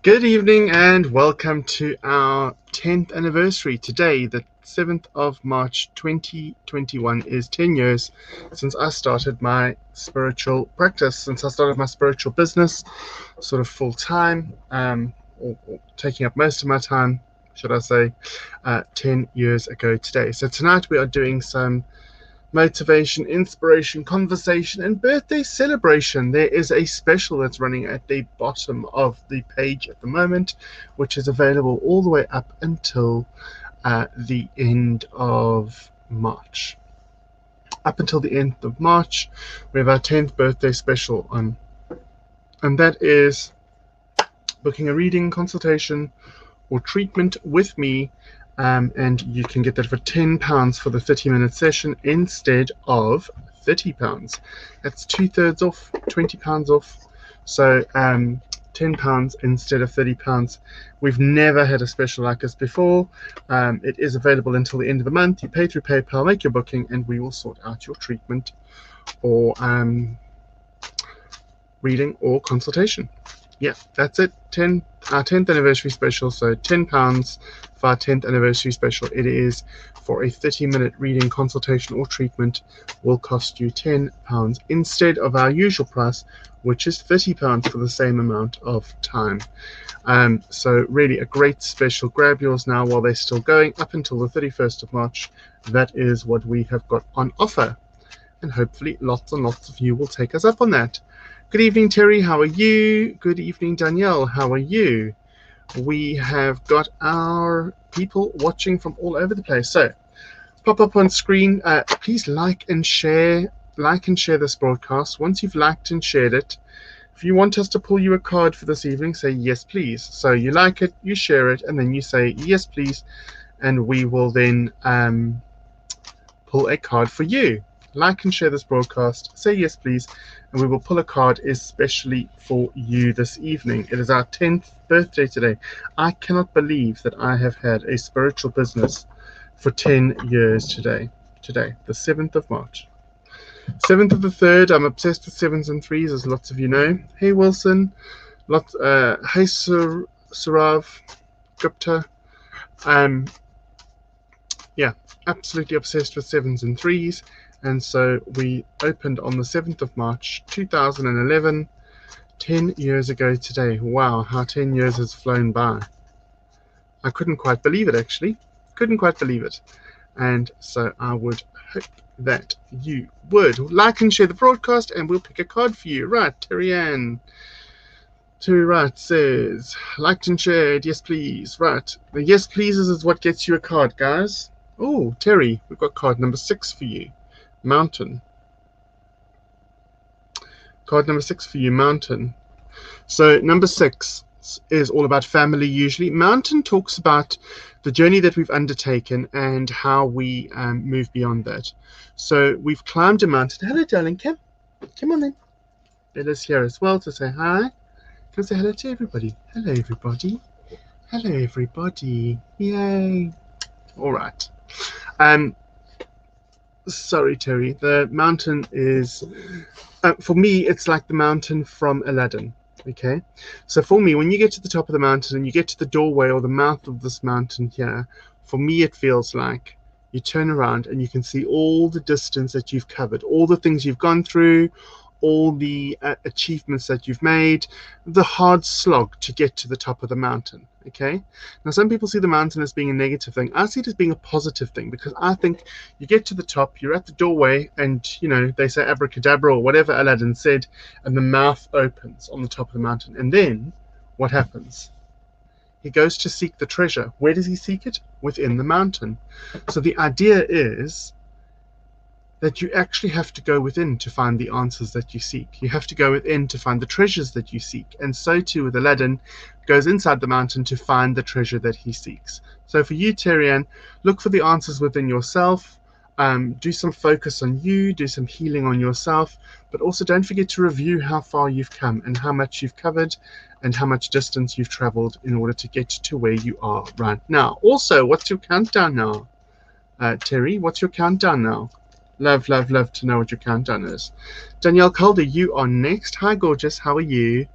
Good evening and welcome to our 10th anniversary. Today, the 7th of March 2021, is 10 years since I started my spiritual practice, since I started my spiritual business, sort of full time, or taking up most of my time, should I say, 10 years ago today. So tonight we are doing some motivation, inspiration, conversation, and birthday celebration. There is a special that's running at the bottom of the page at the moment, which is available all the way up until the end of March. Up until the end of March, we have our 10th birthday special on, and that is booking a reading, consultation, or treatment with me. And you can get that for £10 for the 30-minute session instead of £30. That's 2/3 off, £20 off. So £10 instead of £30. We've never had a special like this before. It is available until the end of the month. You pay through PayPal, make your booking, and we will sort out your treatment or reading or consultation. Yeah, that's it. Our 10th anniversary special. So £10 for our 10th anniversary special. It is for a 30-minute reading, consultation, or treatment. Will cost you £10 instead of our usual price, which is £30 for the same amount of time. So really a great special. Grab yours now while they're still going up until the 31st of March. That is what we have got on offer, and hopefully lots and lots of you will take us up on that. Good evening, Terry. How are you? Good evening, Danielle. How are you? We have got our people watching from all over the place. So pop up on screen. Please like and share this broadcast. Once you've liked and shared it, if you want us to pull you a card for this evening, say yes, please. So you like it, you share it, and then you say yes, please, and we will then pull a card for you. Like and share this broadcast, say yes please, and we will pull a card especially for you this evening. It is our 10th birthday today. I cannot believe that I have had a spiritual business for 10 years today, the 7th of March. 7th of the 3rd, I'm obsessed with 7s and 3s, as lots of you know. Hey Wilson, hey Sarav, Gupta. Yeah, absolutely obsessed with 7s and 3s. And so we opened on the 7th of March 2011, 10 years ago today. Wow, how 10 years has flown by. I couldn't quite believe it, actually. Couldn't quite believe it. And so I would hope that you would like and share the broadcast, and we'll pick a card for you. Right, Terry Ann. Terry Wright says, liked and shared, yes please. Right, the yes pleases is what gets you a card, guys. Oh, Terry, we've got card number 6 for you. Mountain. Card number 6 for you, Mountain. So number 6 is all about family usually. Mountain talks about the journey that we've undertaken and how we move beyond that. So we've climbed a mountain. Hello, darling. Come on then. Bella's here as well to say hi. Can I say hello to everybody? Hello, everybody. Hello, everybody. Yay. All right. Sorry, Terry. The mountain is, for me, it's like the mountain from Aladdin. Okay, so for me, when you get to the top of the mountain and you get to the doorway or the mouth of this mountain here, for me, it feels like you turn around and you can see all the distance that you've covered, all the things you've gone through, all the achievements that you've made, the hard slog to get to the top of the mountain. Okay, now some people see the mountain as being a negative thing. I see it as being a positive thing, because I think you get to the top, you're at the doorway, and you know, they say abracadabra or whatever Aladdin said, and the mouth opens on the top of the mountain. And then what happens? He goes to seek the treasure. Where does he seek it? Within the mountain. So the idea is that you actually have to go within to find the answers that you seek. You have to go within to find the treasures that you seek. And so too with Aladdin, goes inside the mountain to find the treasure that he seeks. So for you, Terry Ann, look for the answers within yourself. Do some focus on you, do some healing on yourself, but also don't forget to review how far you've come and how much you've covered and how much distance you've traveled in order to get to where you are right now. Also, what's your countdown now? Terry, what's your countdown now? Love, love, love to know what your countdown is. Danielle Calder, you are next. Hi, gorgeous. How are you?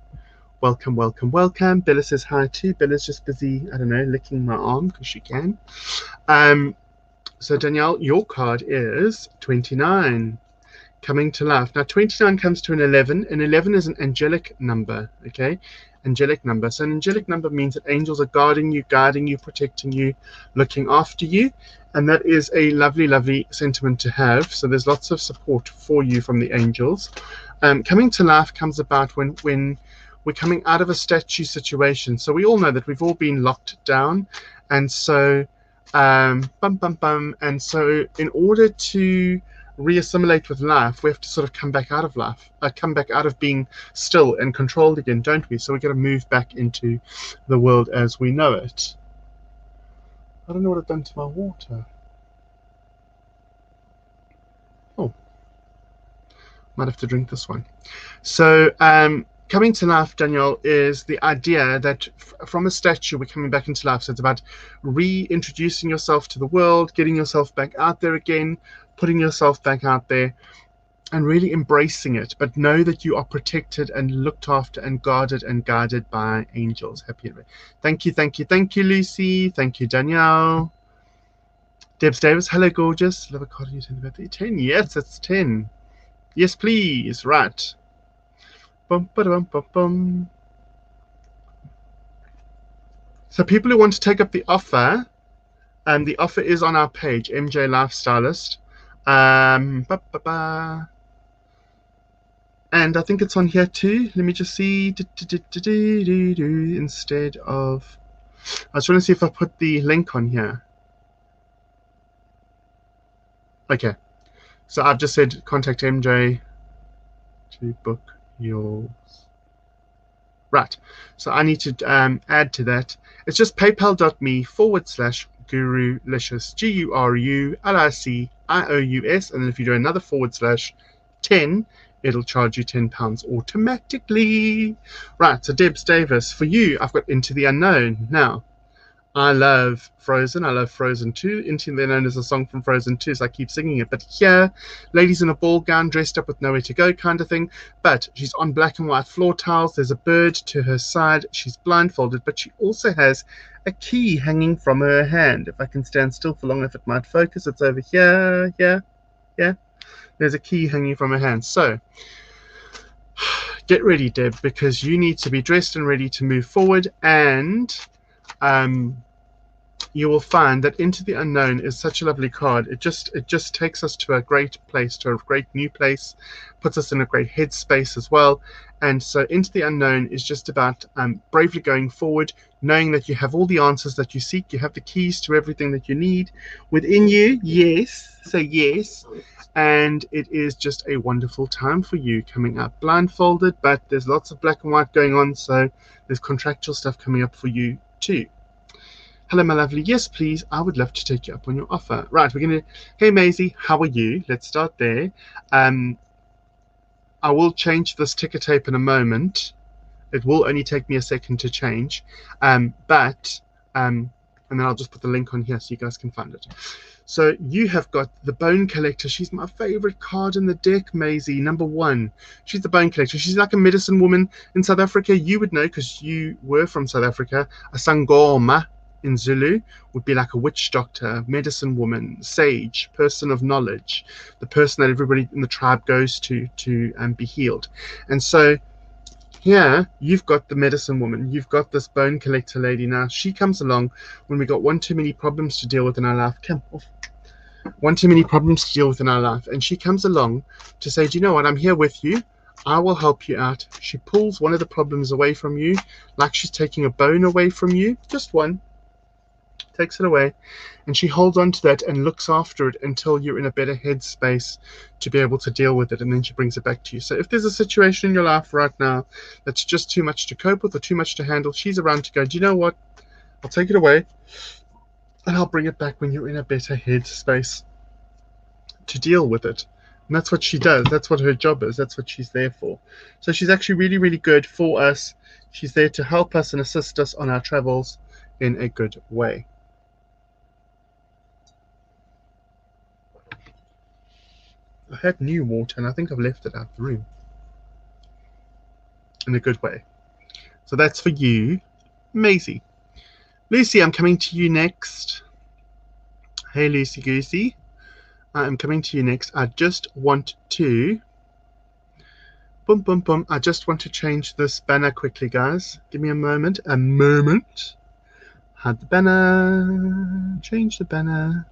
Welcome, welcome, welcome. Bella says hi too. Bella's just busy, I don't know, licking my arm because she can. So Danielle, your card is 29. Coming to life. Now 29 comes to an 11. An 11 is an angelic number, okay? Angelic number. So an angelic number means that angels are guarding you, protecting you, looking after you. And that is a lovely, lovely sentiment to have. So there's lots of support for you from the angels. Coming to life comes about when we're coming out of a statue situation. So we all know that we've all been locked down. And so, and so in order to reassimilate with life, we have to sort of come back out of life, come back out of being still and controlled again, don't we? So we got to move back into the world as we know it. I don't know what I've done to my water. Oh, might have to drink this one. So coming to life, Danielle, is the idea that from a statue we're coming back into life. So it's about reintroducing yourself to the world, getting yourself back out there again, putting yourself back out there and really embracing it, but know that you are protected and looked after and guarded and guided by angels. Happy. Thank you, thank you, thank you, Lucy. Thank you, Danielle. Debs Davis, hello, gorgeous. Love a card you about the 10. Yes, it's 10. Yes, please. Right. Bum, ba-dum, bum, bum. So people who want to take up the offer, the offer is on our page, MJ Lifestylist. And I think it's on here too. Let me just see. Instead of, I was trying to see if I put the link on here. Okay, so I've just said contact MJ to book yours. Right, so I need to add to that. It's just paypal.me/gurulicious, GURULICIOUS, and then if you do another /10, it'll charge you £10 automatically. Right, so Debs Davis, for you, I've got Into the Unknown. Now, I love Frozen. I love Frozen 2. Into the Unknown is a song from Frozen 2, so I keep singing it. But here, ladies in a ball gown, dressed up with nowhere to go kind of thing. But she's on black and white floor tiles. There's a bird to her side. She's blindfolded, but she also has a key hanging from her hand. If I can stand still for long enough, it might focus. It's over here. Yeah. There's a key hanging from her hand. So get ready, Deb, because you need to be dressed and ready to move forward. And you will find that Into the Unknown is such a lovely card. It just takes us to a great place, to a great new place, puts us in a great headspace as well. And so Into the Unknown is just about bravely going forward, knowing that you have all the answers that you seek. You have the keys to everything that you need within you. Yes, say yes. And it is just a wonderful time for you coming up blindfolded, but there's lots of black and white going on, so there's contractual stuff coming up for you too. Hello, my lovely. Yes, please. I would love to take you up on your offer. Right, we're going to... Hey, Maisie, how are you? Let's start there. I will change this ticker tape in a moment. It will only take me a second to change. And then I'll just put the link on here so you guys can find it. So you have got the Bone Collector. She's my favorite card in the deck, Maisie. Number 1. She's the Bone Collector. She's like a medicine woman in South Africa. You would know because you were from South Africa. A Sangoma in Zulu would be like a witch doctor, medicine woman, sage, person of knowledge, the person that everybody in the tribe goes to be healed. And so here you've got the medicine woman, you've got this Bone Collector lady. Now she comes along when we got one too many problems to deal with in our life. Come off. One too many problems to deal with in our life, and she comes along to say, do you know what, I'm here with you, I will help you out. She pulls one of the problems away from you, like she's taking a bone away from you, just one, takes it away, and she holds on to that and looks after it until you're in a better headspace to be able to deal with it, and then she brings it back to you. So if there's a situation in your life right now that's just too much to cope with or too much to handle, she's around to go, do you know what, I'll take it away and I'll bring it back when you're in a better headspace to deal with it. And that's what she does. That's what her job is. That's what she's there for. So she's actually really, really good for us. She's there to help us and assist us on our travels in a good way. I had new water and I think I've left it out of the room in a good way. So that's for you, Maisie. Lucy, I'm coming to you next. Hey, Lucy Goosey. I'm coming to you next. I just want to... Boom, boom, boom. I just want to change this banner quickly, guys. Give me a moment. A moment. Hide the banner. Change the banner.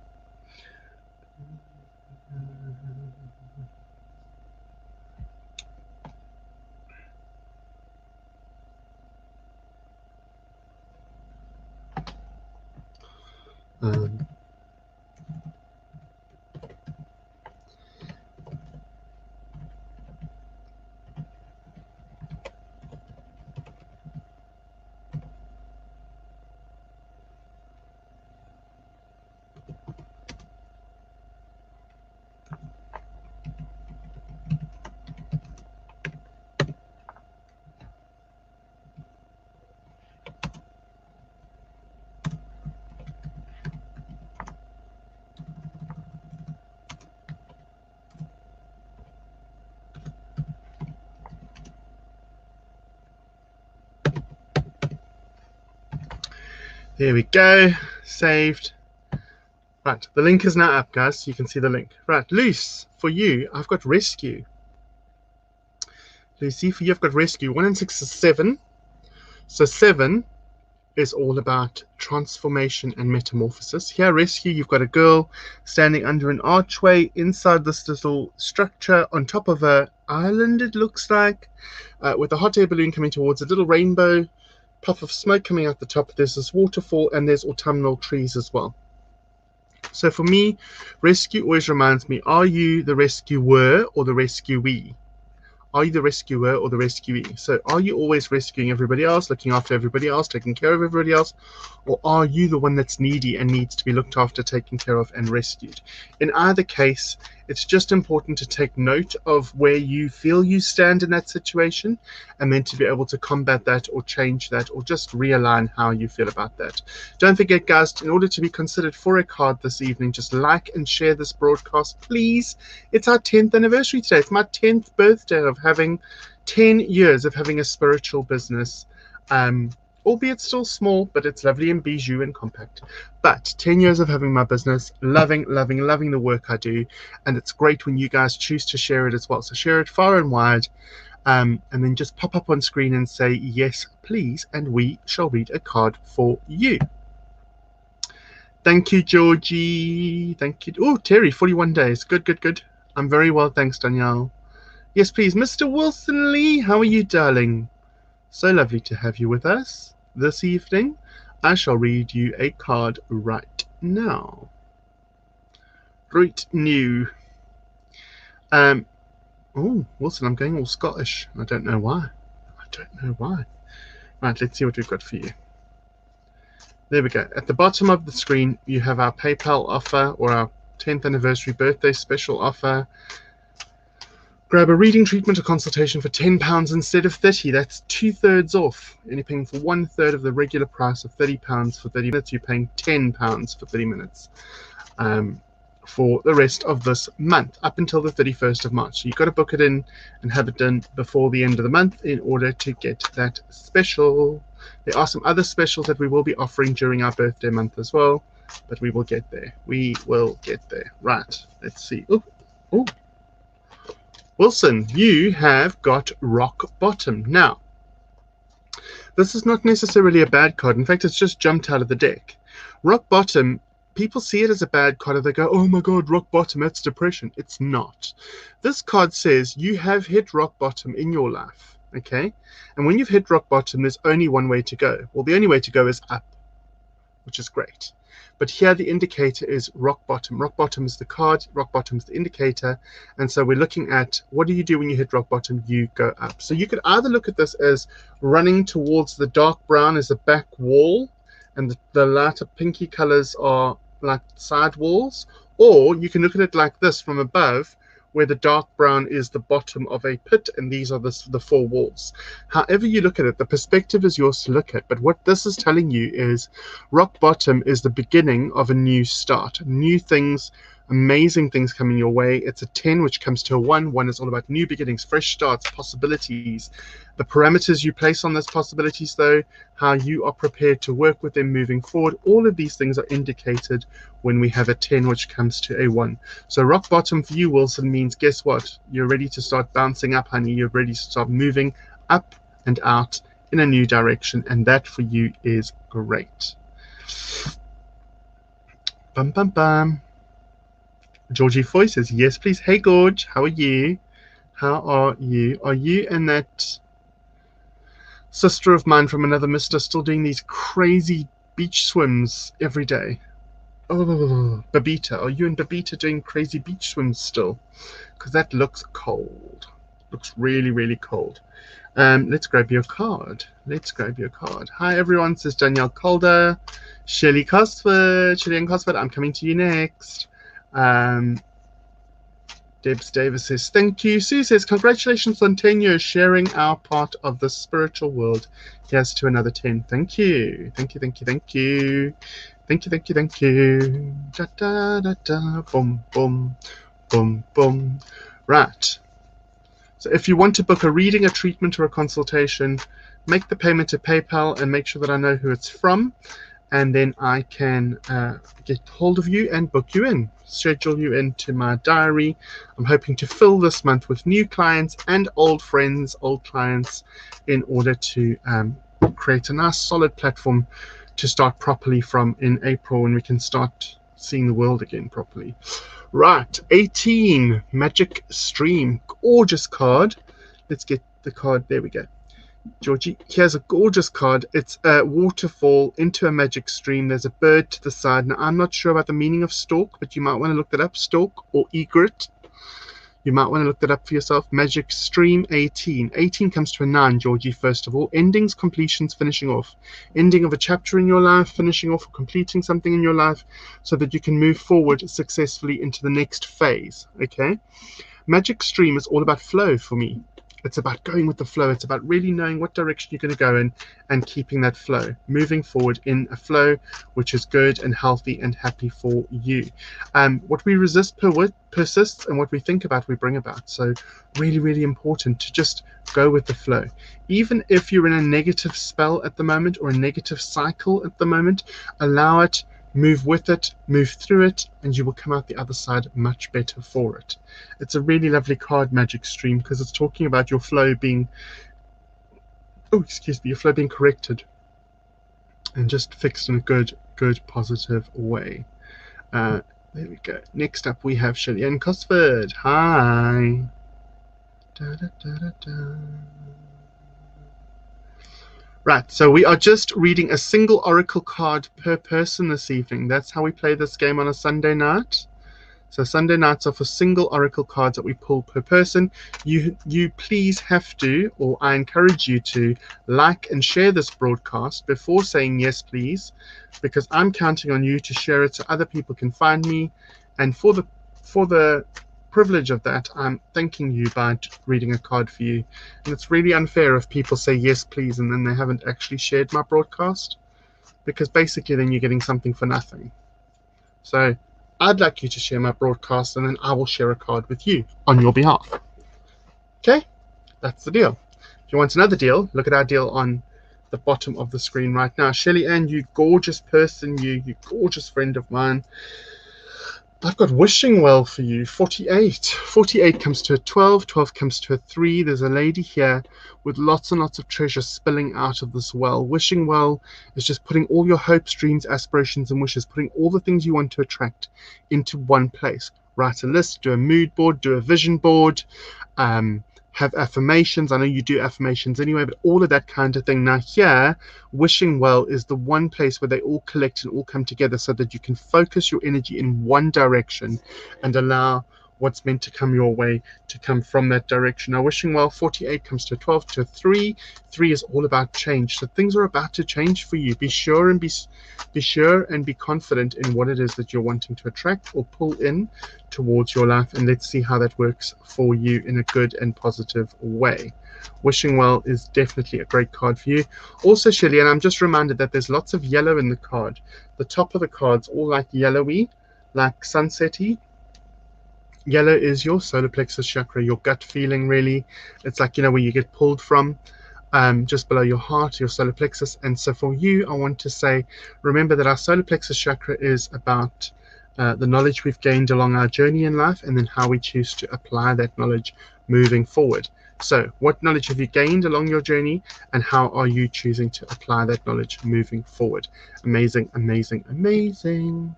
There we go. Saved. Right, the link is now up, guys. So you can see the link. Right, Luce, for you, I've got rescue. Lucy, for you, I've got rescue. 1 and 6 is 7. So 7 is all about transformation and metamorphosis. Here, rescue, you've got a girl standing under an archway inside this little structure on top of an island, it looks like, with a hot air balloon coming towards a little rainbow, puff of smoke coming out the top. There's this waterfall, and there's autumnal trees as well. So for me, rescue always reminds me, are you the rescuer or the rescuee? Are you the rescuer or the rescuee? So are you always rescuing everybody else, looking after everybody else, taking care of everybody else? Or are you the one that's needy and needs to be looked after, taken care of, and rescued? In either case, it's just important to take note of where you feel you stand in that situation, and then to be able to combat that or change that or just realign how you feel about that. Don't forget, guys, in order to be considered for a card this evening, just like and share this broadcast, please. It's our 10th anniversary today. It's my 10th birthday of having 10 years of having a spiritual business. Albeit still small, but it's lovely and bijou and compact. But 10 years of having my business, loving the work I do, and it's great when you guys choose to share it as well. So share it far and wide, and then just pop up on screen and say, yes, please, and we shall read a card for you. Thank you, Georgie. Thank you. Oh, Terry, 41 days. Good. I'm very well, thanks, Danielle. Yes, please. Mr. Wilson Lee, how are you, darling? So lovely to have you with us this evening. I shall read you a card right now. Right new. Oh, Wilson, I'm going all Scottish. I don't know why. Right, let's see what we've got for you. There we go. At the bottom of the screen, you have our PayPal offer, or our 10th anniversary birthday special offer. Grab a reading, treatment, or consultation for £10 instead of £30. That's 2/3 off. And you're paying for 1/3 of the regular price of £30 for 30 minutes. You're paying £10 for 30 minutes for the rest of this month, up until the 31st of March. So you've got to book it in and have it done before the end of the month in order to get that special. There are some other specials that we will be offering during our birthday month as well, but we will get there. Right, let's see. Oh. Wilson, you have got rock bottom. Now, this is not necessarily a bad card. In fact, it's just jumped out of the deck. Rock bottom, people see it as a bad card and they go, oh my God, rock bottom, that's depression. It's not. This card says you have hit rock bottom in your life, okay? And when you've hit rock bottom, there's only one way to go. Well, the only way to go is up, which is great. But here the indicator is rock bottom. Rock bottom is the card, rock bottom is the indicator. And so we're looking at, what do you do when you hit rock bottom? You go up. So you could either look at this as running towards the dark brown as a back wall, and the lighter pinky colors are like side walls, or you can look at it like this from above, where the dark brown is the bottom of a pit and these are the four walls. However you look at it, the perspective is yours to look at. But what this is telling you is rock bottom is the beginning of a new start. New things amazing things coming your way. It's a 10, which comes to a 1. 1 is all about new beginnings, fresh starts, possibilities. The parameters you place on those possibilities, though, how you are prepared to work with them moving forward, all of these things are indicated when we have a 10, which comes to a 1. So rock bottom for you, Wilson, means, guess what? You're ready to start bouncing up, honey. You're ready to start moving up and out in a new direction, and that for you is great. Bum, bum, bum. Georgie Foy says, yes, please. Hey, Gorge, how are you? How are you? Are you and that sister of mine from another mister still doing these crazy beach swims every day? Oh, Babita, are you and Babita doing crazy beach swims still? Because that looks cold. Looks really, really cold. Let's grab your card. Let's grab your card. Hi, everyone, says Danielle Calder. Shelian Cosford, I'm coming to you next. Debs Davis says, thank you. Sue says, congratulations on 10 years sharing our part of the spiritual world. Here's to another 10. Thank you. Thank you, thank you, thank you. Thank you, thank you, thank you. Da, da, da, da. Boom, boom, boom, boom. Right. So if you want to book a reading, a treatment, or a consultation, make the payment to PayPal and make sure that I know who it's from. And then I can get hold of you and book you in, schedule you into my diary. I'm hoping to fill this month with new clients and old friends, old clients, in order to create a nice solid platform to start properly from in April, when we can start seeing the world again properly. Right, 18, Magic Stream, gorgeous card. Let's get the card, there we go. Georgie, here's a gorgeous card. It's a waterfall into a magic stream. There's a bird to the side. Now, I'm not sure about the meaning of stalk, but you might want to look that up. Stalk or egret. You might want to look that up for yourself. Magic Stream 18. 18 comes to a 9, Georgie, first of all. Endings, completions, finishing off. Ending of a chapter in your life, finishing off or completing something in your life so that you can move forward successfully into the next phase, okay? Magic Stream is all about flow for me. It's about going with the flow. It's about really knowing what direction you're going to go in and keeping that flow, moving forward in a flow which is good and healthy and happy for you. What we resist persists, and what we think about, we bring about. So really, really important to just go with the flow. Even if you're in a negative spell at the moment or a negative cycle at the moment, allow it, move with it, move through it, and you will come out the other side much better for it. It's a really lovely card, Magic Stream, because it's talking about your flow being, your flow being corrected and just fixed in a good, positive way. There we go. Next up, we have Shelian Cosford. Hi. Da, da, da, da, da. Right, so we are just reading a single oracle card per person this evening. That's how we play this game on a Sunday night. So Sunday nights are for single oracle cards that we pull per person. You please have to, or I encourage you to, like and share this broadcast before saying yes, please, because I'm counting on you to share it so other people can find me. And for the privilege of that, I'm thanking you by reading a card for you. And it's really unfair if people say yes, please, and then they haven't actually shared my broadcast, because basically then you're getting something for nothing. So I'd like you to share my broadcast, and then I will share a card with you on your behalf. Okay, that's the deal. If you want another deal, look at our deal on the bottom of the screen right now. Shellyanne, you gorgeous person, you gorgeous friend of mine. I've got wishing well for you. 48. 48 comes to a 12. 12 comes to a 3. There's a lady here with lots and lots of treasure spilling out of this well. Wishing well is just putting all your hopes, dreams, aspirations, and wishes, putting all the things you want to attract into one place. Write a list, do a mood board, do a vision board, have affirmations. I know you do affirmations anyway, but all of that kind of thing. Now here, wishing well is the one place where they all collect and all come together so that you can focus your energy in one direction and allow what's meant to come your way to come from that direction. Now wishing well, 48 comes to a 12 to a 3. 3 is all about change. So things are about to change for you. Be sure and be confident in what it is that you're wanting to attract or pull in towards your life, and let's see how that works for you in a good and positive way. Wishing well is definitely a great card for you. Also, Shelley, and I'm just reminded that there's lots of yellow in the card. The top of the card's all like yellowy, like sunsetty. Yellow is your solar plexus chakra, your gut feeling, really. It's like, where you get pulled from, just below your heart, your solar plexus. And so for you, I want to say, remember that our solar plexus chakra is about the knowledge we've gained along our journey in life, and then how we choose to apply that knowledge moving forward. So what knowledge have you gained along your journey, and how are you choosing to apply that knowledge moving forward? Amazing, amazing, amazing.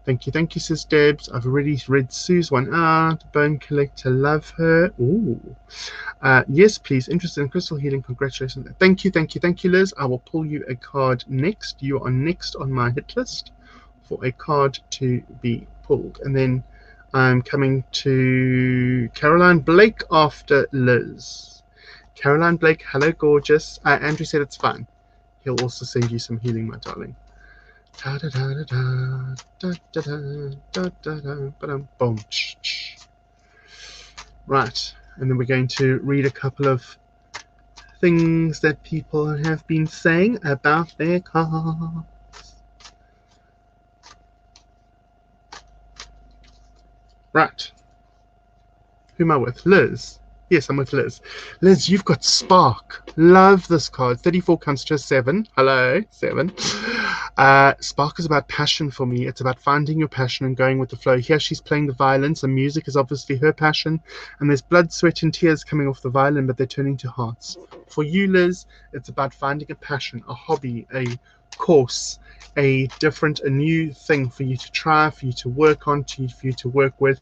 Thank you, Sis Debs. I've already read Sue's one out. Bone Collector, love her. Ooh. Yes, please. Interested in crystal healing. Congratulations. Thank you, Liz. I will pull you a card next. You are next on my hit list for a card to be pulled. And then I'm coming to Caroline Blake after Liz. Caroline Blake, hello, gorgeous. Andrew said it's fine. He'll also send you some healing, my darling. Boom. Right, and then we're going to read a couple of things that people have been saying about their cards. Right, who am I with? Liz. Yes, I'm with Liz. Liz, you've got Spark. Love this card. 34 comes to a 7. Hello, 7. Spark is about passion for me. It's about finding your passion and going with the flow. Here she's playing the violin, so music is obviously her passion. And there's blood, sweat, and tears coming off the violin, but they're turning to hearts. For you, Liz, it's about finding a passion, a hobby, a course, a new thing for you to try, for you to work on, for you to work with,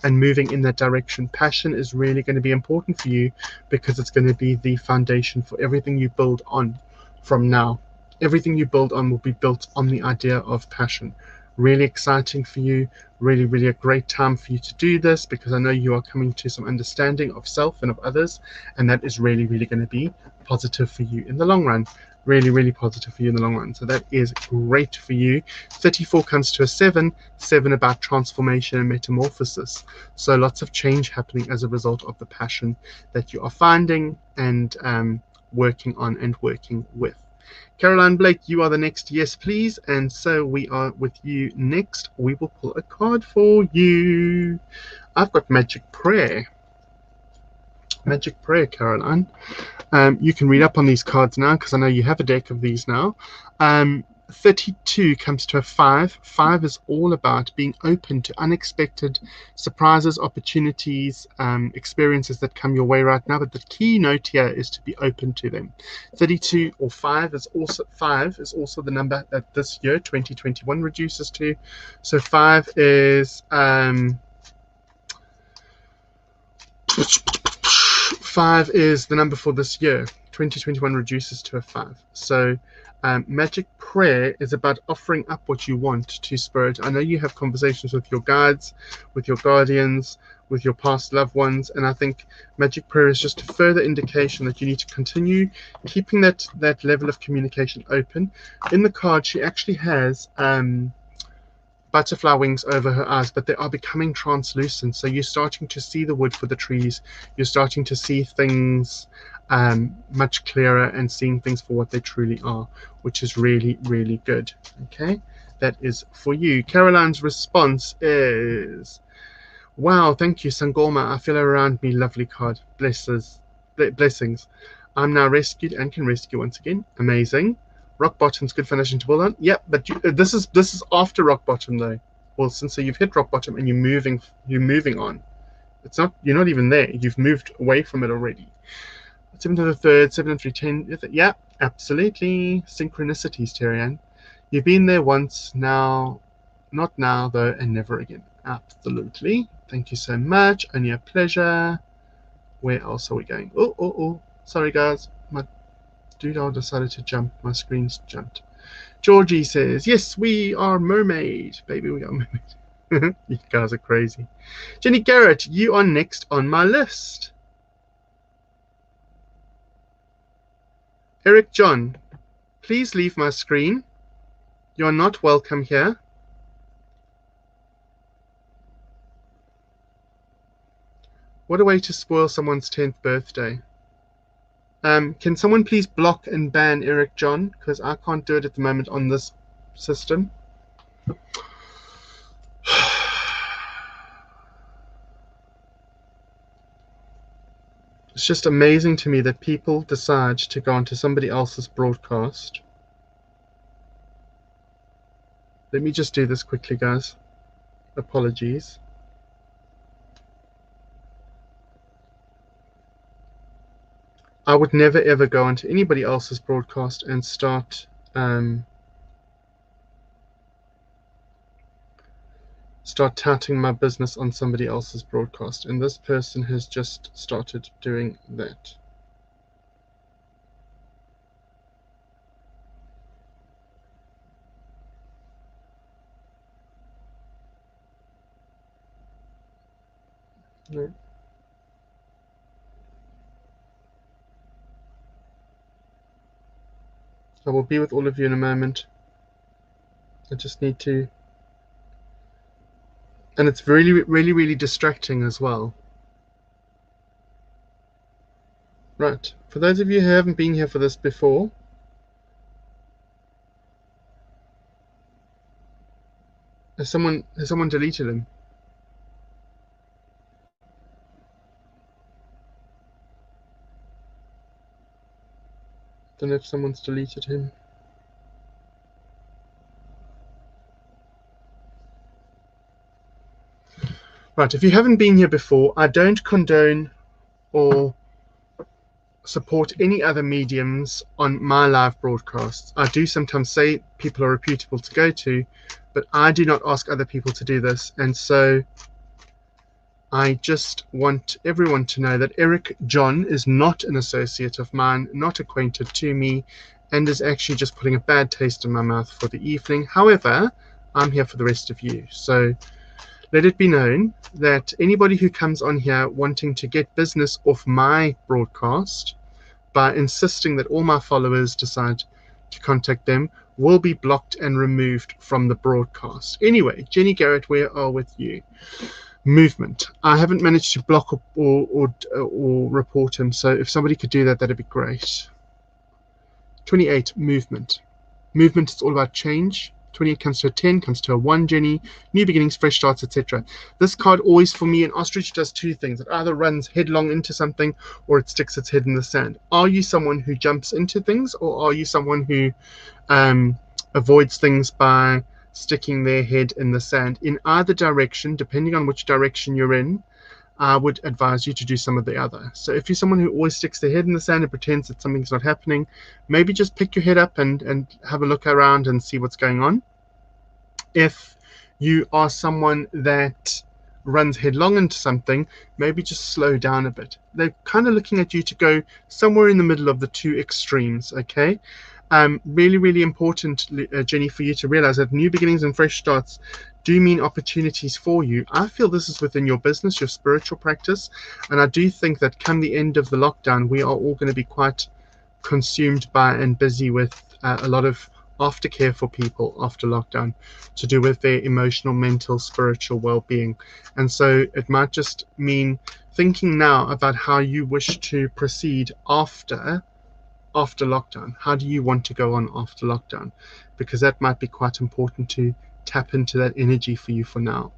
and moving in that direction. Passion is really going to be important for you, because it's going to be the foundation for everything you build on from now. Everything you build on will be built on the idea of passion. Really exciting for you, really a great time for you to do this, because I know you are coming to some understanding of self and of others, and that is really going to be positive for you in the long run. Really positive for you in the long run. So that is great for you. 34 comes to a 7 about transformation and metamorphosis. So lots of change happening as a result of the passion that you are finding and working on and working with. Caroline Blake, you are the next. Yes, please. And so we are with you next. We will pull a card for you. I've got Magic Prayer. Magic Prayer, Caroline. You can read up on these cards now, because I know you have a deck of these now. 32 comes to a 5. 5 is all about being open to unexpected surprises, opportunities, experiences that come your way right now. But the key note here is to be open to them. 32 or 5 is also the number that this year, 2021, reduces to. So 5 is 5 is the number for this year. 2021 reduces to a 5. So Magic Prayer is about offering up what you want to Spirit. I know you have conversations with your guides, with your guardians, with your past loved ones, and I think Magic Prayer is just a further indication that you need to continue keeping that level of communication open. In the card, she actually has butterfly wings over her eyes, but they are becoming translucent. So you're starting to see the wood for the trees. You're starting to see things much clearer and seeing things for what they truly are, which is really good. Okay, that is for you. Caroline's response is, wow, thank you, Sangoma. I feel around me. Lovely card. Blessings. I'm now rescued and can rescue once again. Amazing. Rock bottom's good foundation to build on. Yep, but this is after rock bottom though, Wilson. So you've hit rock bottom and you're moving on. It's not, you're not even there. You've moved away from it already. 7 to the 3rd, 7 and 3, 10. Yeah, absolutely. Synchronicities, Terry-Ann. You've been there once, now, not now though, and never again. Absolutely. Thank you so much. Only a pleasure. Where else are we going? Oh. Sorry guys. My Doodle decided to jump. My screen's jumped. Georgie says, yes, we are mermaid. Baby, we are mermaid. You guys are crazy. Jenny Garrett, you are next on my list. Eric John, please leave my screen. You are not welcome here. What a way to spoil someone's 10th birthday. Can someone please block and ban Eric John, because I can't do it at the moment on this system. It's just amazing to me that people decide to go onto somebody else's broadcast. Let me just do this quickly, guys. Apologies. I would never ever go onto anybody else's broadcast and start touting my business on somebody else's broadcast, and this person has just started doing that. No. I will be with all of you in a moment. I just need to, and it's really distracting as well. Right, for those of you who haven't been here for this before, has someone deleted him? Don't know if someone's deleted him. Right, if you haven't been here before, I don't condone or support any other mediums on my live broadcasts. I do sometimes say people are reputable to go to, but I do not ask other people to do this, and so I just want everyone to know that Eric John is not an associate of mine, not acquainted to me, and is actually just putting a bad taste in my mouth for the evening. However, I'm here for the rest of you, so let it be known that anybody who comes on here wanting to get business off my broadcast by insisting that all my followers decide to contact them will be blocked and removed from the broadcast. Anyway, Jenny Garrett, where are with you? Movement. I haven't managed to block or report him, so if somebody could do that, that'd be great. 28, movement. Movement is all about change. 28 comes to a 10, comes to a 1, Jenny. New beginnings, fresh starts, etc. This card always, for me, an ostrich does two things. It either runs headlong into something or it sticks its head in the sand. Are you someone who jumps into things, or are you someone who avoids things by sticking their head in the sand? In either direction, depending on which direction you're in, I would advise you to do some of the other. So if you're someone who always sticks their head in the sand and pretends that something's not happening, maybe just pick your head up and have a look around and see what's going on. If you are someone that runs headlong into something, maybe just slow down a bit. They're kind of looking at you to go somewhere in the middle of the two extremes, okay? Really important, Jenny, for you to realize that new beginnings and fresh starts do mean opportunities for you. I feel this is within your business, your spiritual practice, and I do think that come the end of the lockdown, we are all going to be quite consumed by and busy with a lot of aftercare for people after lockdown to do with their emotional, mental, spiritual well-being. And so it might just mean thinking now about how you wish to proceed after lockdown. How do you want to go on after lockdown? Because that might be quite important to tap into that energy for you for now.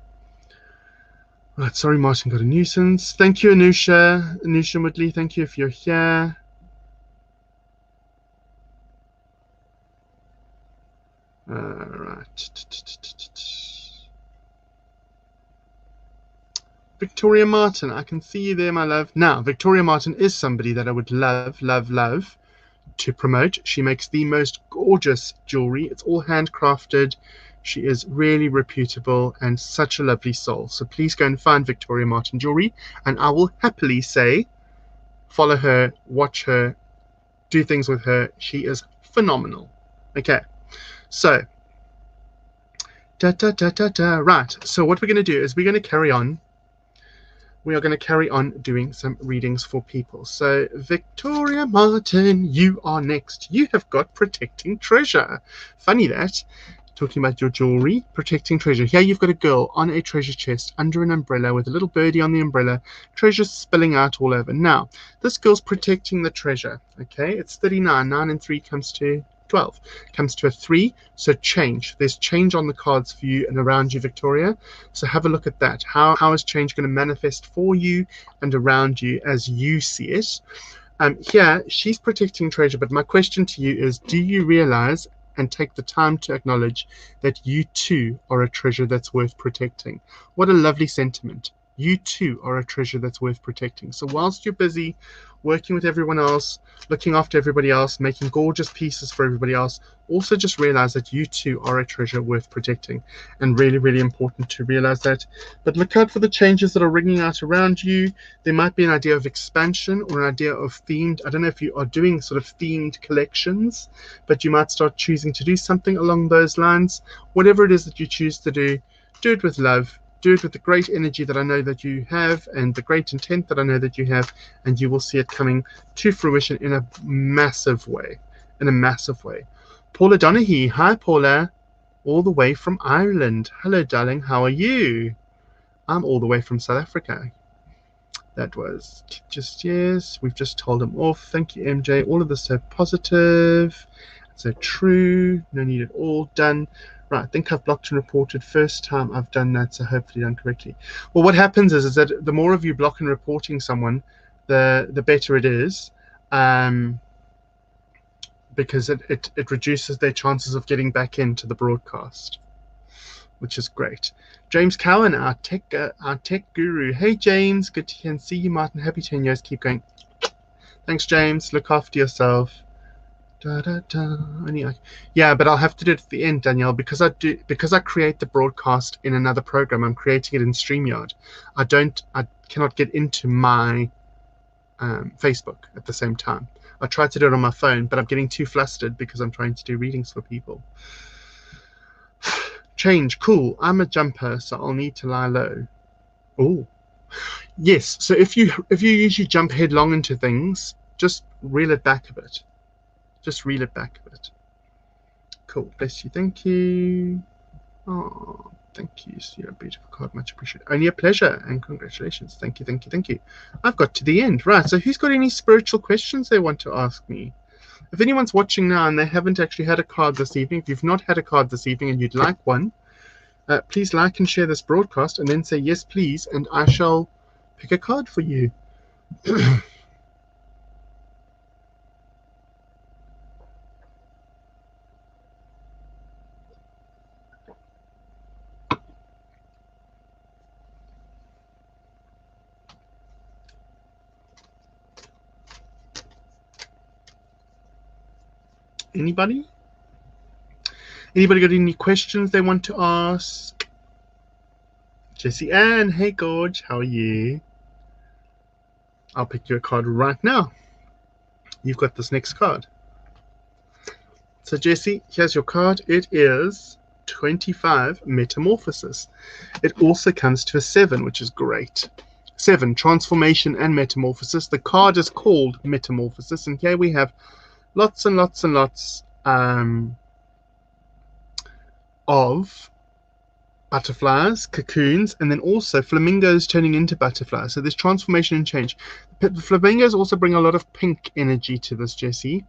Right, sorry Martin got a nuisance. Thank you, Anusha Woodley, thank you if you're here. Right. Victoria Martin, I can see you there, my love. Now, Victoria Martin is somebody that I would love to promote. She makes the most gorgeous jewelry. It's all handcrafted. She is really reputable and such a lovely soul. So please go and find Victoria Martin Jewelry, and I will happily say follow her, watch her, do things with her. She is phenomenal. Okay, so right. So what we're going to do is we're going to carry on. We are going to carry on doing some readings for people. So Victoria Martin, you are next. You have got Protecting Treasure. Funny that. Talking about your jewelry, Protecting Treasure. Here you've got a girl on a treasure chest under an umbrella with a little birdie on the umbrella, treasure spilling out all over. Now, this girl's protecting the treasure, okay? It's 39. 9 and 3 comes to 12 comes to a 3, so change. There's change on the cards for you and around you, Victoria. So have a look at that. How is change going to manifest for you and around you as you see it? Here, she's protecting treasure, but my question to you is, do you realize and take the time to acknowledge that you too are a treasure that's worth protecting? What a lovely sentiment. You too are a treasure that's worth protecting. So whilst you're busy working with everyone else, looking after everybody else, making gorgeous pieces for everybody else, also just realize that you too are a treasure worth protecting, and really, really important to realize that. But look out for the changes that are ringing out around you. There might be an idea of expansion or an idea of themed. I don't know if you are doing sort of themed collections, but you might start choosing to do something along those lines. Whatever it is that you choose to do it with love. Do it with the great energy that I know that you have and the great intent that I know that you have, and you will see it coming to fruition in a massive way. Paula Donaghy. Hi, Paula. All the way from Ireland. Hello, darling. How are you? I'm all the way from South Africa. That was just, yes. We've just told them off. Thank you, MJ. All of this so positive. So true. No need at all. Done. Right, I think I've blocked and reported. First time I've done that, so hopefully done correctly. Well, what happens is that the more of you block and reporting someone, the better it is, because it reduces their chances of getting back into the broadcast, which is great. James Cowan, our tech guru. Hey, James, good to see you, Martin. Happy 10 years. Keep going. Thanks, James. Look after yourself. Yeah, but I'll have to do it at the end, Danielle, because I create the broadcast in another program. I'm creating it in StreamYard. I cannot get into my Facebook at the same time. I tried to do it on my phone, but I'm getting too flustered because I'm trying to do readings for people. Change, cool. I'm a jumper, so I'll need to lie low. Oh, yes. So if you usually jump headlong into things, just reel it back a bit. Just reel it back a bit. Cool. Bless you. Thank you. Oh, thank you. You're a beautiful card. Much appreciated. Only a pleasure, and congratulations. Thank you. Thank you. Thank you. I've got to the end. Right. So who's got any spiritual questions they want to ask me? If anyone's watching now and they haven't actually had a card this evening, if you've not had a card this evening and you'd like one, please like and share this broadcast and then say yes, please, and I shall pick a card for you. Anybody? Anybody got any questions they want to ask? Jessie Ann, hey Gorge, how are you? I'll pick you a card right now. You've got this next card. So Jessie, here's your card. It is 25, Metamorphosis. It also comes to a 7, which is great. 7, Transformation and Metamorphosis. The card is called Metamorphosis, and here we have lots and lots and lots of butterflies, cocoons, and then also flamingos turning into butterflies. So there's transformation and change. The flamingos also bring a lot of pink energy to this, Jessie.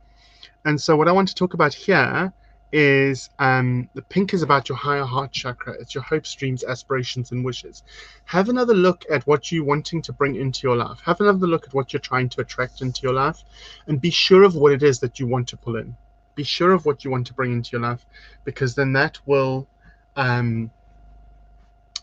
And so what I want to talk about here is the pink is about your higher heart chakra. It's your hopes, dreams, aspirations, and wishes. Have another look at what you're wanting to bring into your life. Have another look at what you're trying to attract into your life, and be sure of what it is that you want to pull in. Be sure of what you want to bring into your life, because then that will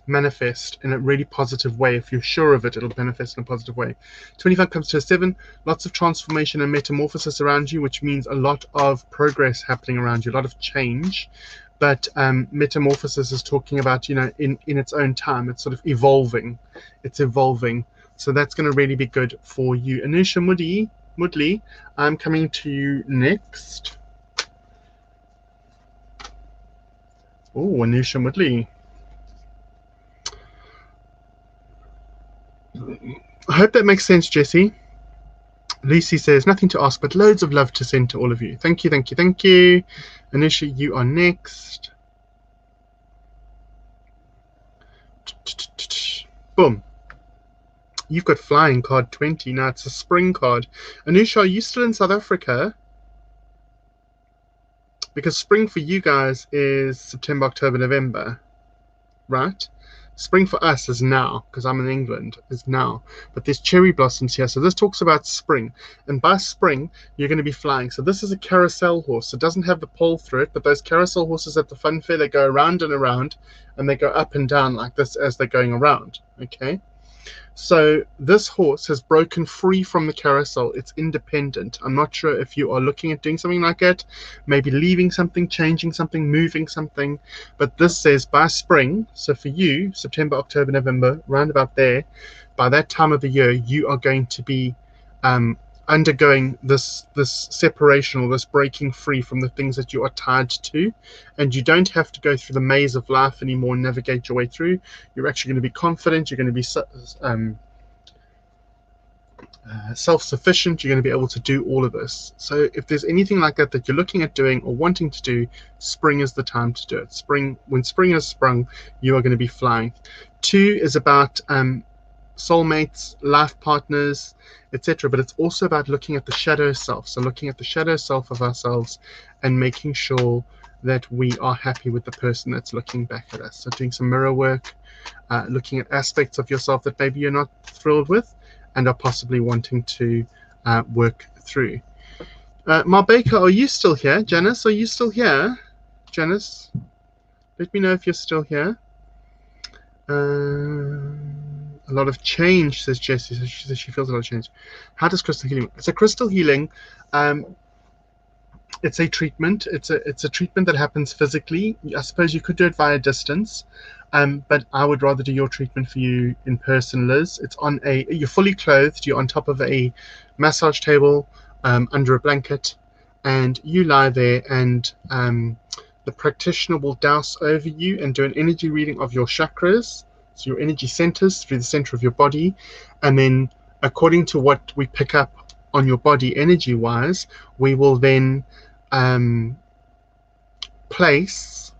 manifest in a really positive way. If you're sure of it, it'll manifest in a positive way. 25 comes to a 7, lots of transformation and metamorphosis around you, which means a lot of progress happening around you, a lot of change. But metamorphosis is talking about, you know, in its own time, it's sort of evolving. It's evolving. So that's going to really be good for you. Anusha Mudley, I'm coming to you next. Oh, Anusha Mudley. I hope that makes sense, Jessie. Lucy says, nothing to ask, but loads of love to send to all of you. Thank you, thank you, thank you. Anusha, you are next. Boom. You've got flying card 20. Now it's a spring card. Anusha, are you still in South Africa? because spring for you guys is September, October, November, right? Spring for us is now, because I'm in England, is now. But there's cherry blossoms here. So this talks about spring. And by spring, you're going to be flying. So this is a carousel horse. It doesn't have the pole through it, but those carousel horses at the fun fair, they go around and around, and they go up and down like this as they're going around, okay? So this horse has broken free from the carousel. It's independent. I'm not sure if you are looking at doing something like that, maybe leaving something, changing something, moving something. But this says by spring, so for you, September, October, November, round about there, by that time of the year, you are going to be undergoing this separation, or this breaking free from the things that you are tied to, and you don't have to go through the maze of life anymore and navigate your way through. You're actually going to be confident. You're going to be self-sufficient. You're going to be able to do all of this. So if there's anything like that that you're looking at doing or wanting to do, spring is the time to do it. Spring, when spring has sprung, you are going to be flying. 2 is about soulmates, life partners, etc. But it's also about looking at the shadow self. So looking at the shadow self of ourselves and making sure that we are happy with the person that's looking back at us. So doing some mirror work, looking at aspects of yourself that maybe you're not thrilled with and are possibly wanting to work through. Mar Baker, are you still here? Janice, are you still here? Janice, let me know if you're still here. A lot of change, says Jessie. So she says she feels a lot of change. How does crystal healing work? So crystal healing, it's a treatment. It's a treatment that happens physically. I suppose you could do it via distance, but I would rather do your treatment for you in person, Liz. It's on you're fully clothed. You're on top of a massage table, under a blanket, and you lie there, and the practitioner will douse over you and do an energy reading of your chakras. So your energy centers through the center of your body, and then according to what we pick up on your body energy wise, we will then place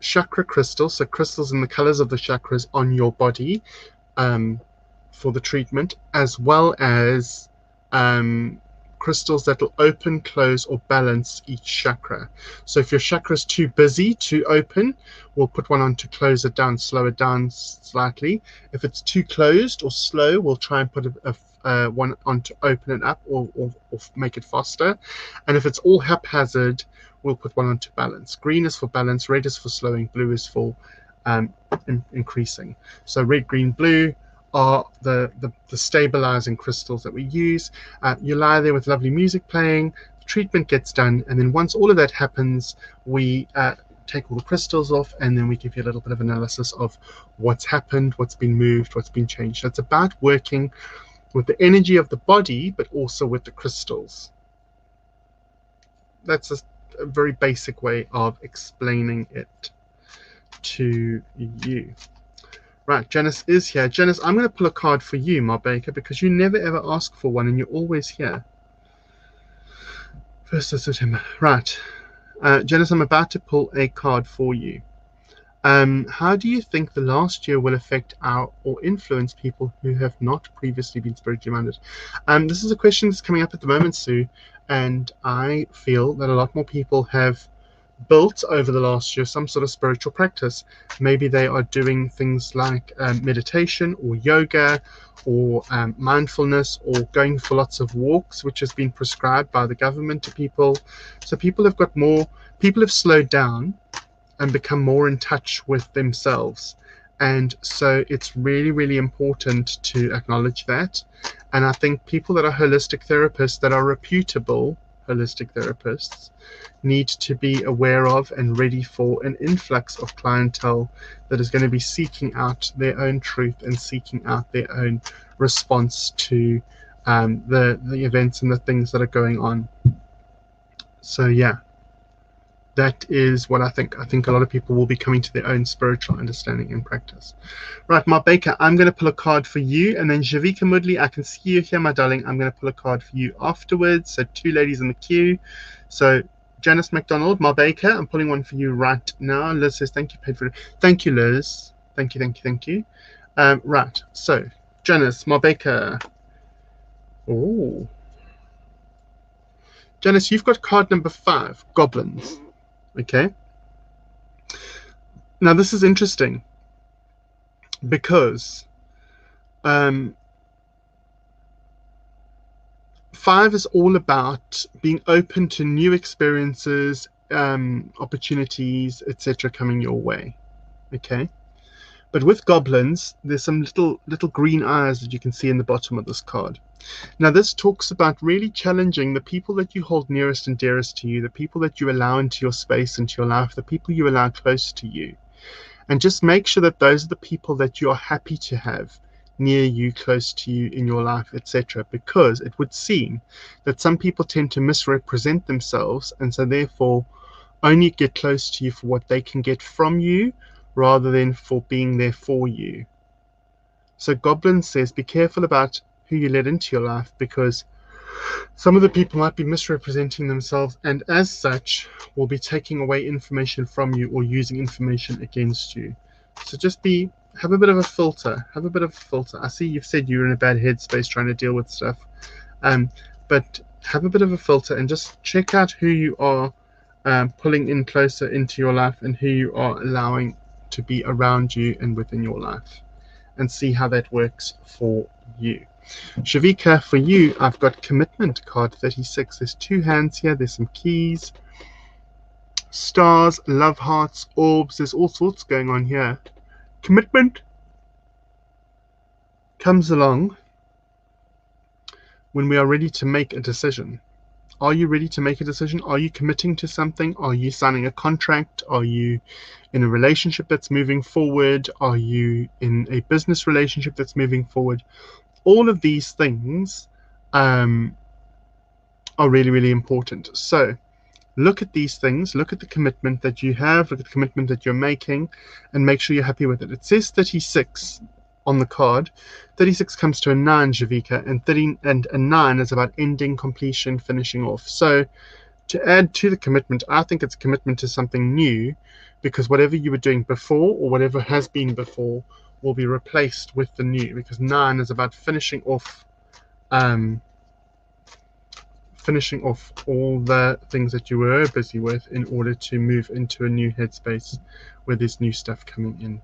chakra crystals, so crystals in the colors of the chakras, on your body for the treatment, as well as crystals that will open, close, or balance each chakra. So if your chakra is too busy to open, we'll put one on to close it down, slow it down slightly. If it's too closed or slow, we'll try and put one on to open it up, or make it faster. And if it's all haphazard, we'll put one on to balance. Green is for balance, red is for slowing, blue is for increasing. So red, green, blue are the stabilizing crystals that we use. You lie there with lovely music playing, the treatment gets done, and then once all of that happens, we take all the crystals off, and then we give you a little bit of analysis of what's happened, what's been moved, what's been changed. So it's about working with the energy of the body, but also with the crystals. That's a very basic way of explaining it to you. Right, Janice is here. Janice, I'm going to pull a card for you, Mar Baker, because you never ever ask for one and you're always here. 1st of September. Right. Janice, I'm about to pull a card for you. How do you think the last year will affect or influence people who have not previously been spiritually minded? This is a question that's coming up at the moment, Sue, and I feel that a lot more people have built over the last year some sort of spiritual practice. Maybe they are doing things like meditation or yoga or mindfulness, or going for lots of walks, which has been prescribed by the government to people. So people have slowed down and become more in touch with themselves. And so it's really, really important to acknowledge that. And I think people that are holistic therapists, that are reputable holistic therapists, need to be aware of and ready for an influx of clientele that is going to be seeking out their own truth and seeking out their own response to the events and the things that are going on. So yeah, that is what I think. I think a lot of people will be coming to their own spiritual understanding and practice. Right, Mar Baker, I'm going to pull a card for you, and then Javika Mudley, I can see you here, my darling. I'm going to pull a card for you afterwards. So 2 ladies in the queue. So Janice McDonald, Mar Baker, I'm pulling one for you right now. Liz says, thank you, paid for it. Thank you, Liz. Thank you, thank you, thank you. Right, so Janice, Mar Baker. Oh. Janice, you've got card number 5, Goblins. Okay. Now this is interesting because 5 is all about being open to new experiences, opportunities, etc. coming your way. Okay. But with goblins, there's some little green eyes that you can see in the bottom of this card. Now, this talks about really challenging the people that you hold nearest and dearest to you, the people that you allow into your space, into your life, the people you allow close to you. And just make sure that those are the people that you are happy to have near you, close to you, in your life, etc. Because it would seem that some people tend to misrepresent themselves, and so therefore only get close to you for what they can get from you rather than for being there for you. So Goblin says, be careful about who you let into your life, because some of the people might be misrepresenting themselves, and as such will be taking away information from you or using information against you. So just have a bit of a filter. Have a bit of a filter. I see you've said you're in a bad headspace trying to deal with stuff, but have a bit of a filter and just check out who you are pulling in closer into your life and who you are allowing to be around you and within your life, and see how that works for you. Shavika, for you, I've got commitment, card 36. There's 2 hands here. There's some keys, stars, love hearts, orbs. There's all sorts going on here. Commitment comes along when we are ready to make a decision. Are you ready to make a decision? Are you committing to something? Are you signing a contract? Are you in a relationship that's moving forward? Are you in a business relationship that's moving forward? All of these things are really, really important. So look at these things, look at the commitment that you have, look at the commitment that you're making, and make sure you're happy with it. It says 36 on the card. 36 comes to a 9, Javika, and a 9 is about ending, completion, finishing off. So to add to the commitment, I think it's a commitment to something new, because whatever you were doing before or whatever has been before will be replaced with the new, because 9 is about finishing off all the things that you were busy with in order to move into a new headspace where there's new stuff coming in.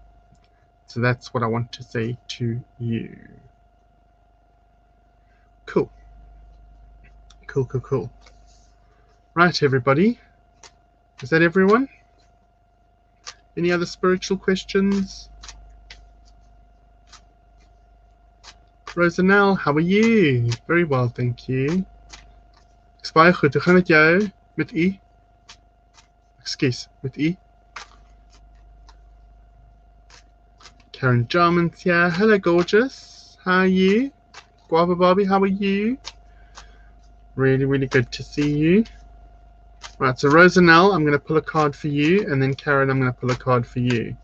So that's what I want to say to you. Cool. Right, everybody. Is that everyone? Any other spiritual questions? Rosanelle, how are you? Very well, thank you. Ek's baie goed. Hoe gaan met jou? Met u? Ekskuus, met u? Karen Jarman's here. Hello, gorgeous. How are you? Guava Bobby, how are you? Really, really good to see you. Right, so Rosanelle, I'm going to pull a card for you, and then Karen, I'm going to pull a card for you.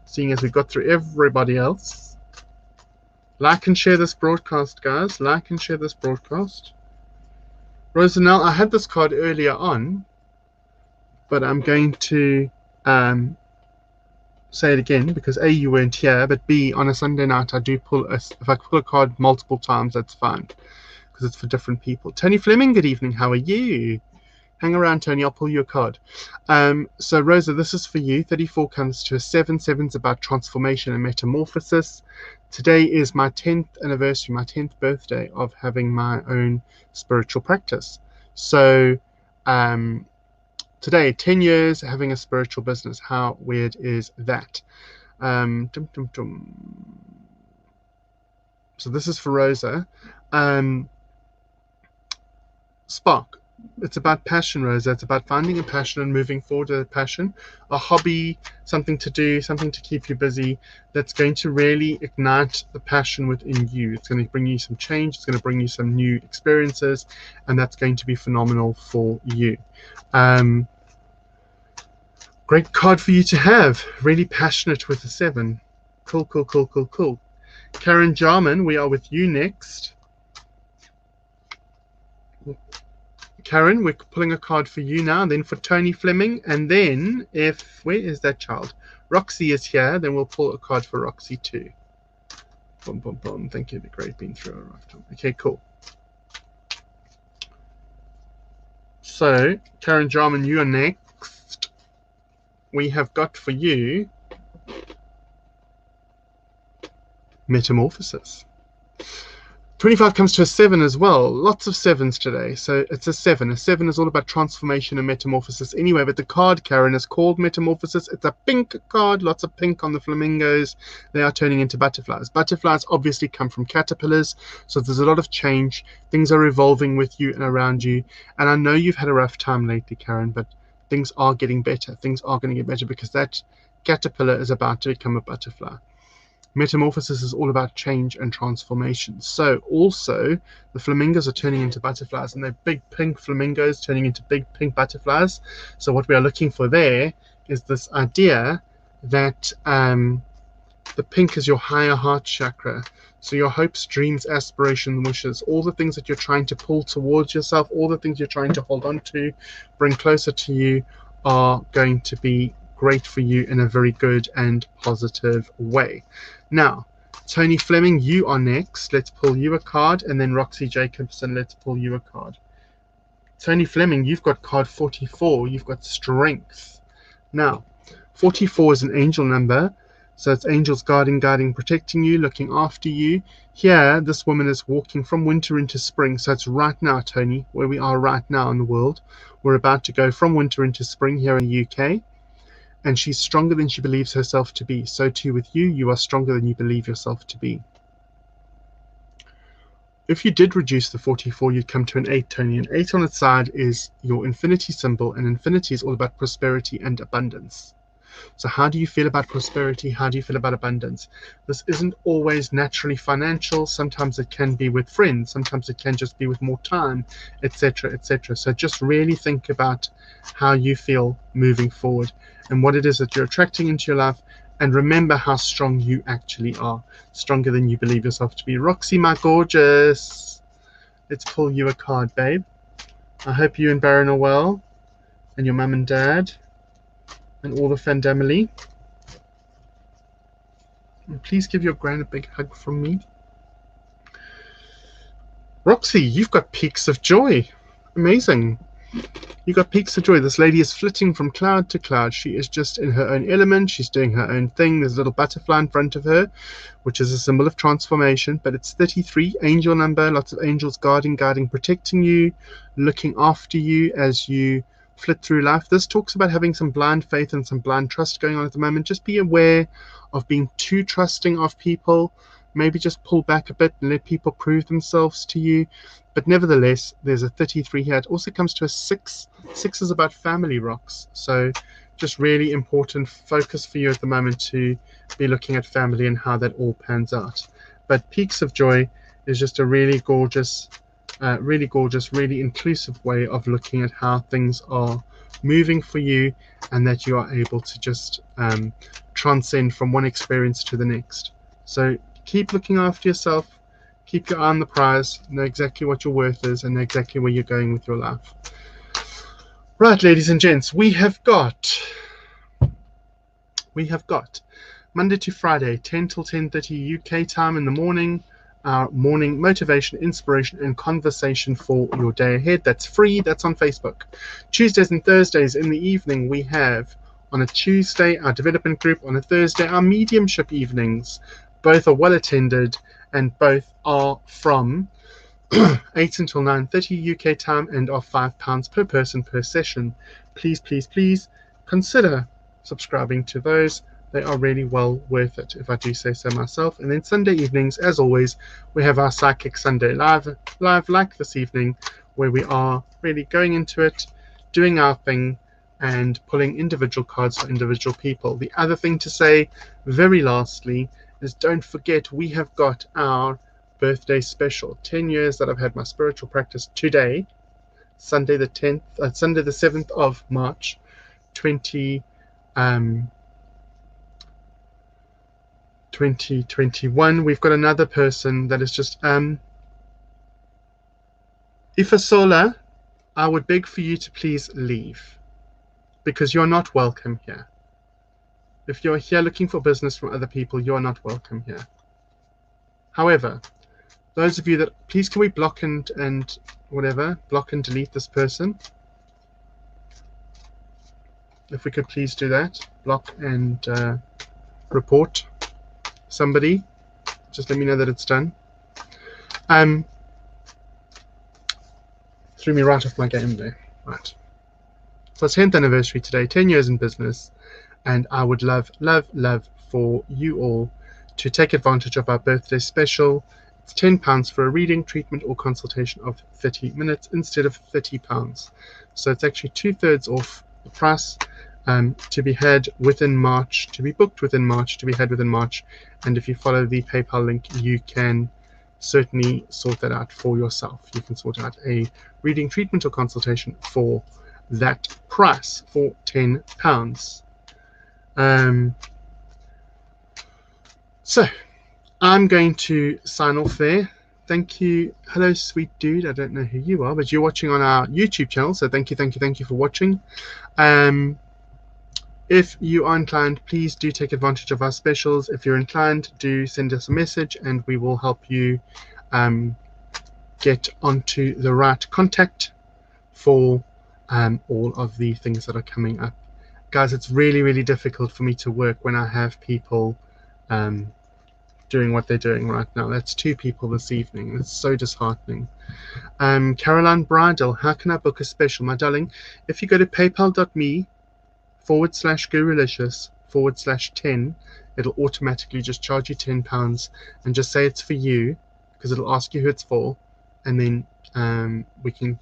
Seeing as we've got through everybody else. Like and share this broadcast, guys. Like and share this broadcast. Rosanelle, I had this card earlier on, but I'm going to say it again, because A, you weren't here, but B, on a Sunday night, I do if I pull a card multiple times, that's fine, because it's for different people. Tony Fleming, good evening. How are you? Hang around, Tony. I'll pull you a card. So, Rosa, this is for you. 34 comes to a 7. 7's about transformation and metamorphosis. Today is my 10th anniversary, my 10th birthday of having my own spiritual practice. So, today, 10 years having a spiritual business. How weird is that? So this is for Rosa. Spark. It's about passion, Rosa. It's about finding a passion and moving forward with a passion, a hobby, something to do, something to keep you busy that's going to really ignite the passion within you. It's going to bring you some change. It's going to bring you some new experiences, and that's going to be phenomenal for you. Great card for you to have. Really passionate with a 7. Cool. Karen Jarman, we are with you next. Karen, we're pulling a card for you now, then for Tony Fleming, and then where is that child? Roxy is here, then we'll pull a card for Roxy too. Boom. Thank you, the great been through a rough time. Okay, cool. So, Karen Jarman, you are next. we have got for you Metamorphosis. 25 comes to a 7 as well. Lots of 7s today. So it's a 7. A 7 is all about transformation and metamorphosis anyway. But the card, Karen, is called Metamorphosis. It's a pink card. Lots of pink on the flamingos. They are turning into butterflies. Butterflies obviously come from caterpillars. So there's a lot of change. Things are evolving with you and around you. And I know you've had a rough time lately, Karen, but things are getting better. Things are going to get better because that caterpillar is about to become a butterfly. Metamorphosis is all about change and transformation. So also the flamingos are turning into butterflies, and they're big pink flamingos turning into big pink butterflies. So what we are looking for there is this idea that the pink is your higher heart chakra. So your hopes, dreams, aspirations, wishes, all the things that you're trying to pull towards yourself, all the things you're trying to hold on to, bring closer to you, are going to be great for you in a very good and positive way. Now, Tony Fleming, you are next. Let's pull you a card, and then Roxy Jacobson, let's pull you a card. Tony Fleming, you've got card 44. You've got strength. Now, 44 is an angel number. So it's angels guarding, protecting you, looking after you. Here, this woman is walking from winter into spring. So it's right now, Tony, where we are right now in the world. We're about to go from winter into spring here in the UK. And she's stronger than she believes herself to be. So too with you, you are stronger than you believe yourself to be. If you did reduce the 44, you'd come to an 8, Tony. An 8 on its side is your infinity symbol, and infinity is all about prosperity and abundance. So how do you feel about prosperity? How do you feel about abundance? This isn't always naturally financial. Sometimes it can be with friends. Sometimes it can just be with more time, etc., etc. So just really think about how you feel moving forward and what it is that you're attracting into your life. And remember how strong you actually are. Stronger than you believe yourself to be. Roxy, my gorgeous. Let's pull you a card, babe. I hope you and Baron are well. And your mum and dad. And all the family. And please give your gran a big hug from me. Roxy, you've got peaks of joy. Amazing. You've got peaks of joy. This lady is flitting from cloud to cloud. She is just in her own element. She's doing her own thing. There's a little butterfly in front of her, which is a symbol of transformation. But it's 33, angel number. Lots of angels guarding, protecting you, looking after you as you flit through life. This talks about having some blind faith and some blind trust going on at the moment. Just be aware of being too trusting of people. Maybe just pull back a bit and let people prove themselves to you. But nevertheless, there's a 33 here. It also comes to a 6. 6 is about family, rocks. So just really important focus for you at the moment to be looking at family and how that all pans out. But Peaks of Joy is just a really gorgeous, really inclusive way of looking at how things are moving for you, and that you are able to just transcend from one experience to the next. So keep looking after yourself, keep your eye on the prize, know exactly what your worth is, and know exactly where you're going with your life. Right, ladies and gents, we have got Monday to Friday, 10 till 10:30 UK time in the morning, our morning motivation, inspiration, and conversation for your day ahead. That's free. That's on Facebook. Tuesdays and Thursdays in the evening, we have on a Tuesday our development group, on a Thursday our mediumship evenings. Both are well attended, and both are from 8 until 9:30 UK time and are £5 per person per session. Please, please, please consider subscribing to those. They are really well worth it, if I do say so myself. And then Sunday evenings, as always, we have our Psychic Sunday live like this evening, where we are really going into it, doing our thing, and pulling individual cards for individual people. The other thing to say, very lastly, is don't forget we have got our birthday special. 10 years that I've had my spiritual practice today, Sunday the 7th of March, 2021. We've got another person that is just Ifasola, I would beg for you to please leave, because you're not welcome here. If you're here looking for business from other people, you're not welcome here. However, those of you that, please can we block and delete this person? if we could please do that. Block and report somebody. Just let me know that it's done. Threw me right off my game there. Right. So 10th anniversary today, 10 years in business, and I would love for you all to take advantage of our birthday special. It's £10 for a reading, treatment or consultation of 30 minutes instead of £30. So it's actually 2/3 off the price, to be had within March, to be booked within March, to be had within March. And if you follow the PayPal link, you can certainly sort that out for yourself. You can sort out a reading, treatment or consultation for that price, for £10. So I'm going to sign off there. Thank you. Hello, sweet dude. I don't know who you are, but you're watching on our YouTube channel. So thank you for watching. If you are inclined, please do take advantage of our specials. If you're inclined, do send us a message and we will help you get onto the right contact for all of the things that are coming up. Guys, it's really difficult for me to work when I have people doing what they're doing right now. That's 2 people this evening. It's so disheartening. Caroline Bridal, how can I book a special? My darling, if you go to paypal.me/gurulicious/10, it'll automatically just charge you £10 and just say it's for you, because it'll ask you who it's for, and then we can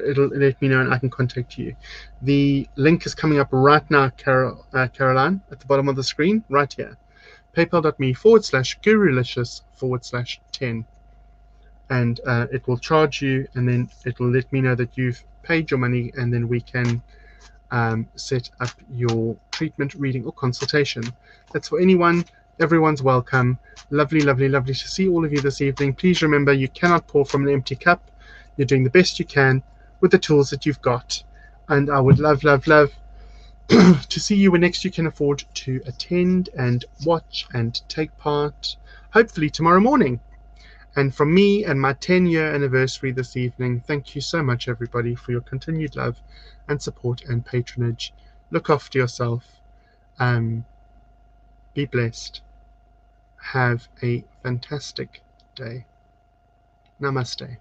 it'll let me know and I can contact you. The link is coming up right now, Caroline, at the bottom of the screen, right here. paypal.me/gurulicious/10, and it will charge you, and then it'll let me know that you've paid your money, and then we can set up your treatment, reading or consultation. That's for anyone. Everyone's welcome. Lovely to see all of you this evening. Please remember, you cannot pour from an empty cup. You're doing the best you can with the tools that you've got, and I would love to see you when next you can afford to attend and watch and take part, hopefully tomorrow morning. And from me and my 10-year anniversary this evening, thank you so much, everybody, for your continued love and support and patronage. Look after yourself. Be blessed. Have a fantastic day. Namaste.